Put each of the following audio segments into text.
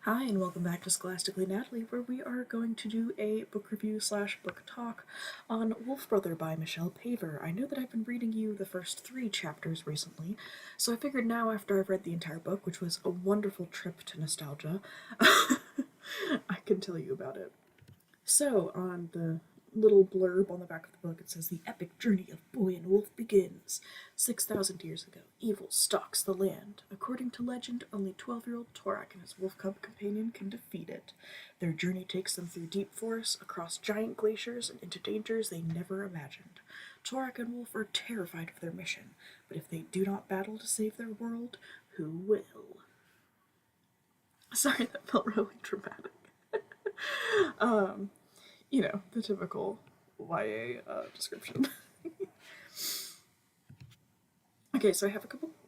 Hi, and welcome back to Scholastically Natalie, where we are going to do a book review slash book talk on Wolf Brother by Michelle Paver. I know that I've been reading you the first 3 chapters recently, so I figured now, after I've read the entire book, which was a wonderful trip to nostalgia, I can tell you about it. So, on the little blurb on the back of the book, it says the epic journey of boy and wolf begins. 6,000 years ago, evil stalks the land. According to legend, only 12-year-old Torak and his wolf cub companion can defeat it. Their journey takes them through deep forests, across giant glaciers, and into dangers they never imagined. Torak and Wolf are terrified of their mission, but if they do not battle to save their world, who will? Sorry, that felt really dramatic. The typical YA description. Okay, so I have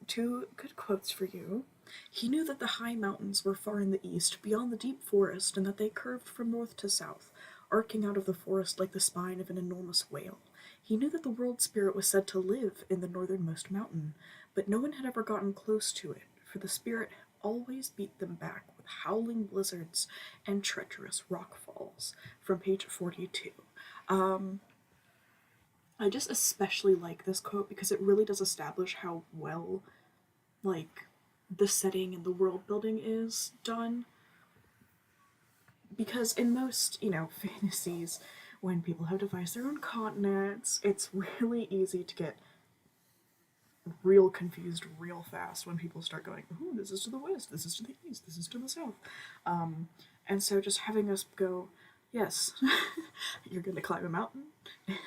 2 good quotes for you. He knew that the high mountains were far in the east, beyond the deep forest, and that they curved from north to south, arcing out of the forest like the spine of an enormous whale. He knew that the world spirit was said to live in the northernmost mountain, but no one had ever gotten close to it, for the spirit always beat them back with howling blizzards and treacherous rock falls. From page 42. I just especially like this quote because it really does establish how well, like, the setting and the world building is done. Because in most, fantasies, when people have devised their own continents, it's really easy to get real confused real fast when people start going, ooh, this is to the west, this is to the east, this is to the south. And so just having us go, yes, you're going to climb a mountain,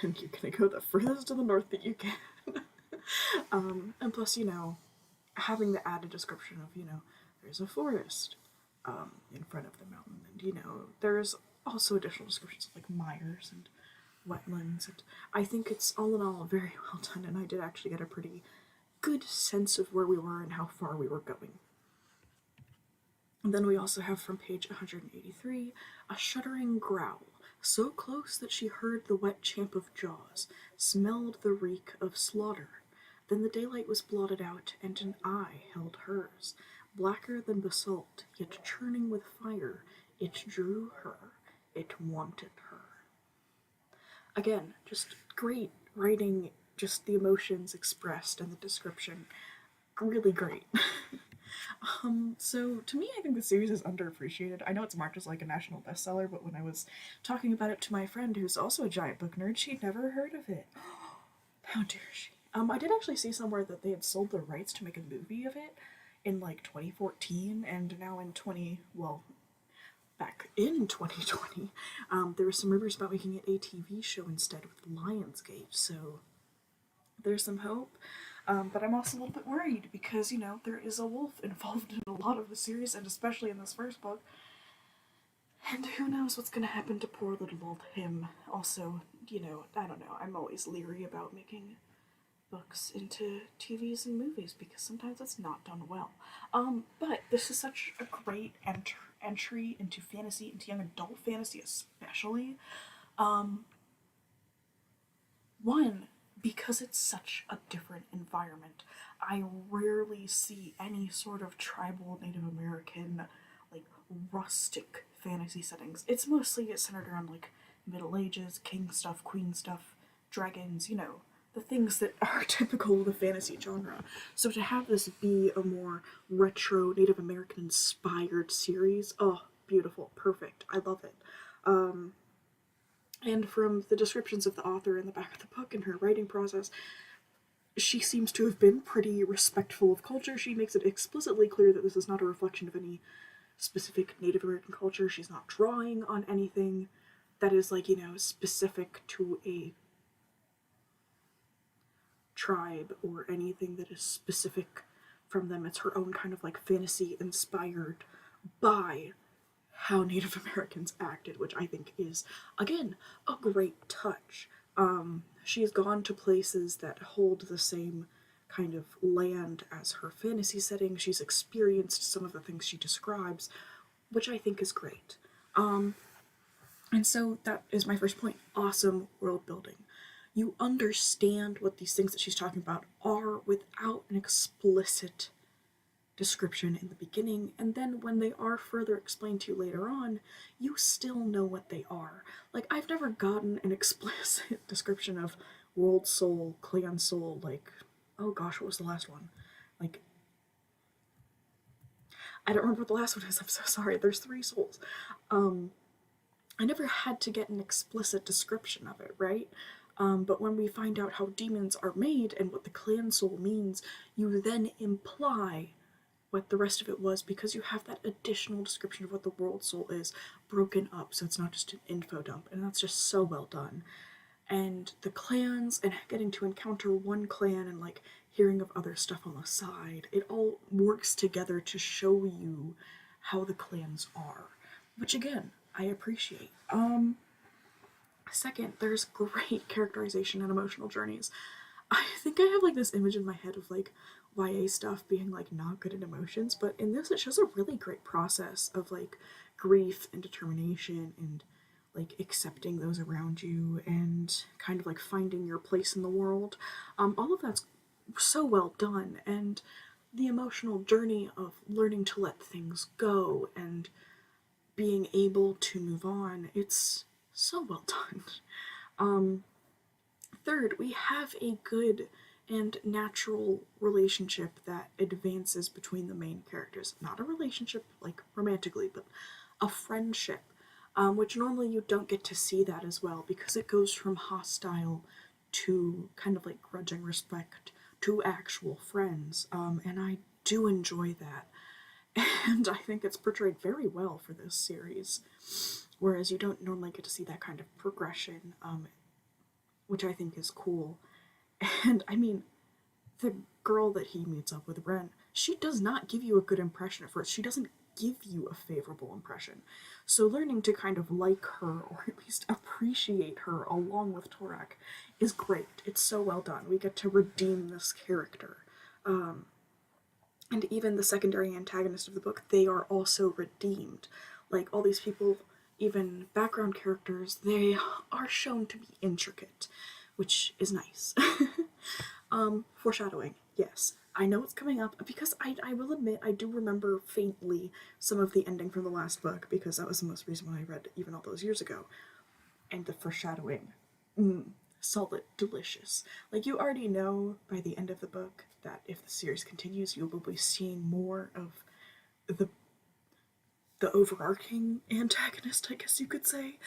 and you're going to go the furthest to the north that you can. And plus, having the added description of, there's a forest in front of the mountain, and, there's also additional descriptions of, like, mires and wetlands. And I think it's all in all very well done, and I did actually get a pretty good sense of where we were and how far we were going. And then we also have from page 183 a shuddering growl, so close that she heard the wet champ of jaws, smelled the reek of slaughter. Then the daylight was blotted out, and an eye held hers, blacker than basalt, yet churning with fire. It drew her, it wanted her. Again, just great writing, just the emotions expressed and the description. Really great. So to me, I think the series is underappreciated. I know it's marked as like a national bestseller, but when I was talking about it to my friend who's also a giant book nerd, she'd never heard of it. How dare she? I did actually see somewhere that they had sold the rights to make a movie of it in like 2014, and now in back in 2020, there were some rumors about making it a TV show instead with Lionsgate, so there's some hope. But I'm also a little bit worried because, there is a wolf involved in a lot of the series, and especially in this first book. And who knows what's going to happen to poor little old him. Also, I don't know, I'm always leery about making books into TVs and movies because sometimes it's not done well. But this is such a great entry into fantasy, into young adult fantasy especially. One, because it's such a different environment. I rarely see any sort of tribal Native American, like, rustic fantasy settings. It's mostly centered around, like, Middle Ages, king stuff, queen stuff, dragons, the things that are typical of the fantasy genre. So to have this be a more retro Native American inspired series, oh, beautiful, perfect. I love it. And from the descriptions of the author in the back of the book and her writing process, she seems to have been pretty respectful of culture. She makes it explicitly clear that this is not a reflection of any specific Native American culture. She's not drawing on anything that is, like, specific to a tribe or anything that is specific from them. It's her own kind of, like, fantasy inspired by how Native Americans acted, which I think is, again, a great touch. She's gone to places that hold the same kind of land as her fantasy setting. She's experienced some of the things she describes, which I think is great. And so that is my first point. Awesome world building. You understand what these things that she's talking about are without an explicit description in the beginning, and then when they are further explained to you later on, you still know what they are. Like, I've never gotten an explicit description of world soul, clan soul, like, oh gosh, what was the last one? Like, I don't remember what the last one is, I'm so sorry, there's 3 souls. I never had to get an explicit description of it, right? But when we find out how demons are made and what the clan soul means, you then imply what the rest of it was because you have that additional description of what the world soul is broken up, so it's not just an info dump, and that's just so well done. And the clans and getting to encounter one clan and like hearing of other stuff on the side, it all works together to show you how the clans are, which again, I appreciate. Second, there's great characterization and emotional journeys. I think I have like this image in my head of like YA stuff being like not good at emotions, but in this it shows a really great process of like grief and determination and like accepting those around you and kind of like finding your place in the world. All of that's so well done, and the emotional journey of learning to let things go and being able to move on, it's so well done. Third, we have a good and natural relationship that advances between the main characters. Not a relationship like romantically, but a friendship, which normally you don't get to see that as well because it goes from hostile to kind of like grudging respect to actual friends. And I do enjoy that. And I think it's portrayed very well for this series, whereas you don't normally get to see that kind of progression, which I think is cool. And I mean, the girl that he meets up with, Ren, she does not give you a good impression at first. She doesn't give you a favorable impression. So learning to kind of like her, or at least appreciate her along with Torak, is great. It's so well done. We get to redeem this character. And even the secondary antagonist of the book, they are also redeemed. Like, all these people, even background characters, they are shown to be intricate, which is nice. Foreshadowing, yes. I know it's coming up because I will admit I do remember faintly some of the ending from the last book because that was the most recent one I read even all those years ago. And the foreshadowing, solid, delicious. Like, you already know by the end of the book that if the series continues, you will be seeing more of the overarching antagonist, I guess you could say.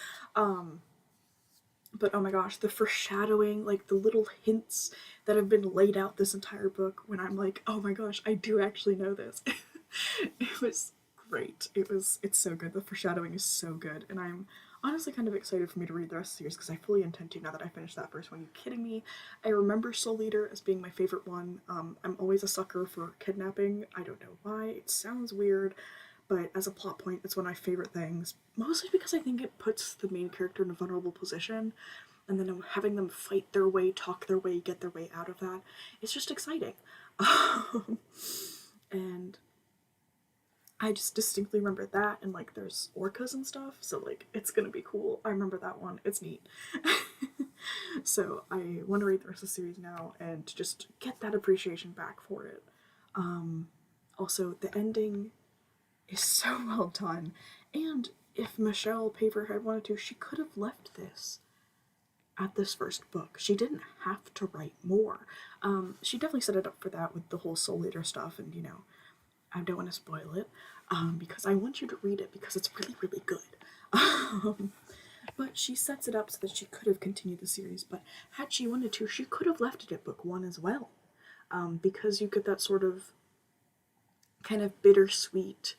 But oh my gosh, the foreshadowing, like the little hints that have been laid out this entire book when I'm like, oh my gosh, I do actually know this. It was great. It's so good. The foreshadowing is so good, and I'm honestly kind of excited for me to read the rest of the series because I fully intend to now that I finished that first one. Are you kidding me? I remember Soul Eater as being my favorite one. I'm always a sucker for kidnapping. I don't know why. It sounds weird, but as a plot point, it's one of my favorite things. Mostly because I think it puts the main character in a vulnerable position, and then having them fight their way, talk their way, get their way out of that. It's just exciting. And I just distinctly remember that, and like there's orcas and stuff, so like it's gonna be cool. I remember that one. It's neat. So I want to read the rest of the series now and just get that appreciation back for it. Also, the ending is so well done, and if Michelle Paver had wanted to, she could have left this at this first book. She didn't have to write more. She definitely set it up for that with the whole Soul Eater stuff, and you know, I don't want to spoil it because I want you to read it because it's really, really good. But she sets it up so that she could have continued the series, but had she wanted to, she could have left it at book 1 as well, because you get that sort of kind of bittersweet,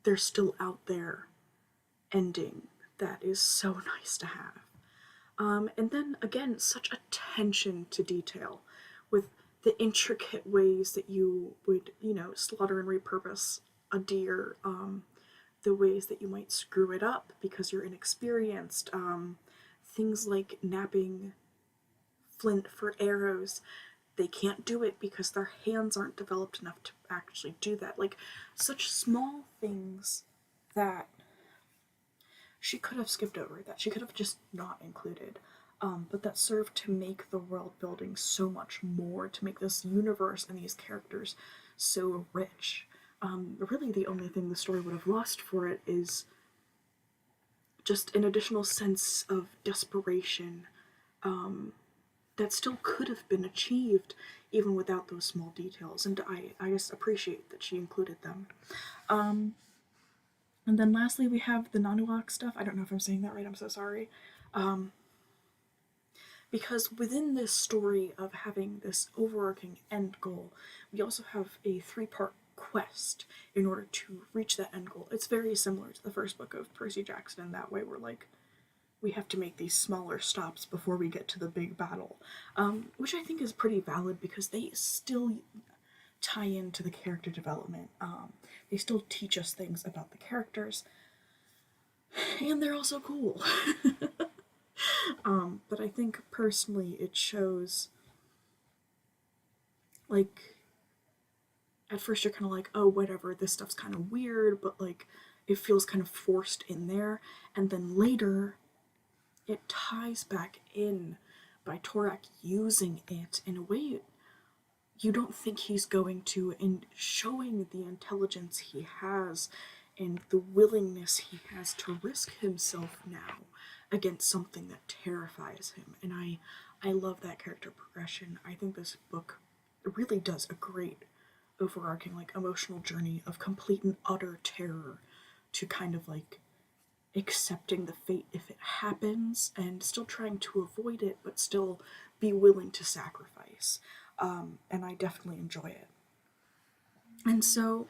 they're still out there ending that is so nice to have. And then again, such attention to detail with the intricate ways that you would, you know, slaughter and repurpose a deer, the ways that you might screw it up because you're inexperienced, things like napping flint for arrows. They can't do it because their hands aren't developed enough to actually do that. Like, such small things that she could have skipped over, that she could have just not included, but that served to make the world building so much more, to make this universe and these characters so rich. Really, the only thing the story would have lost for it is just an additional sense of desperation that still could have been achieved even without those small details, and I just appreciate that she included them. And then lastly, we have the Nanuak stuff. I don't know if I'm saying that right, I'm so sorry. Because within this story of having this overarching end goal, we also have a three-part quest in order to reach that end goal. It's very similar to the first book of Percy Jackson in that way, where like we have to make these smaller stops before we get to the big battle, which I think is pretty valid because they still tie into the character development. They still teach us things about the characters, and they're also cool. But I think personally it shows, like, at first you're kind of like, oh, whatever, this stuff's kind of weird, but like, it feels kind of forced in there. And then later, it ties back in by Torak using it in a way you don't think he's going to, and showing the intelligence he has and the willingness he has to risk himself now against something that terrifies him. And I love that character progression. I think this book really does a great overarching like emotional journey of complete and utter terror to kind of like accepting the fate if it happens and still trying to avoid it but still be willing to sacrifice. And I definitely enjoy it. And so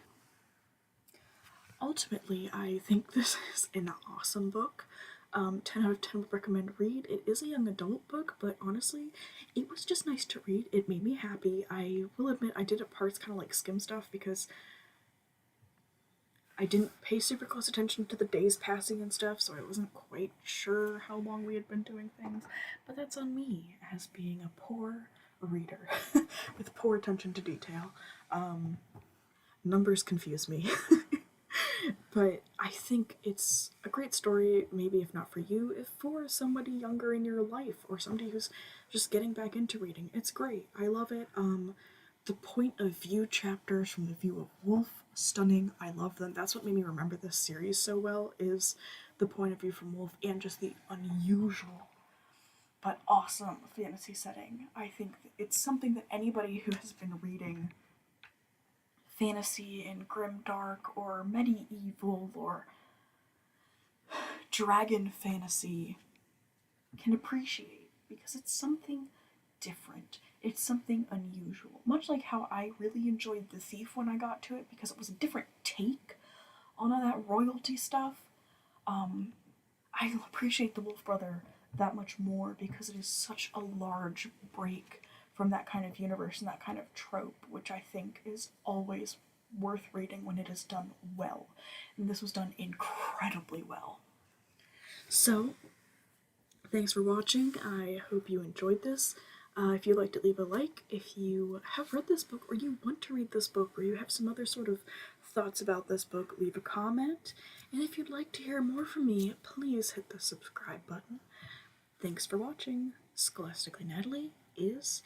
ultimately, I think this is an awesome book. 10 out of 10 would recommend read. It is a young adult book, but honestly, it was just nice to read. It made me happy. I will admit I did at parts kind of like skim stuff because I didn't pay super close attention to the days passing and stuff, so I wasn't quite sure how long we had been doing things. But that's on me as being a poor reader with poor attention to detail. Numbers confuse me. But I think it's a great story, maybe if not for you, if for somebody younger in your life or somebody who's just getting back into reading. It's great. I love it. The point of view chapters from the view of Wolf, stunning. I love them. That's what made me remember this series so well, is the point of view from Wolf and just the unusual but awesome fantasy setting. I think it's something that anybody who has been reading fantasy and grimdark or medieval or dragon fantasy can appreciate, because it's something different. It's something unusual. Much like how I really enjoyed The Thief when I got to it because it was a different take on all that royalty stuff. I appreciate The Wolf Brother that much more because it is such a large break from that kind of universe and that kind of trope, which I think is always worth reading when it is done well. And this was done incredibly well. So, thanks for watching. I hope you enjoyed this. If you'd like to leave a like, if you have read this book or you want to read this book or you have some other sort of thoughts about this book, leave a comment. And if you'd like to hear more from me, please hit the subscribe button. Thanks for watching. Scholastically Natalie is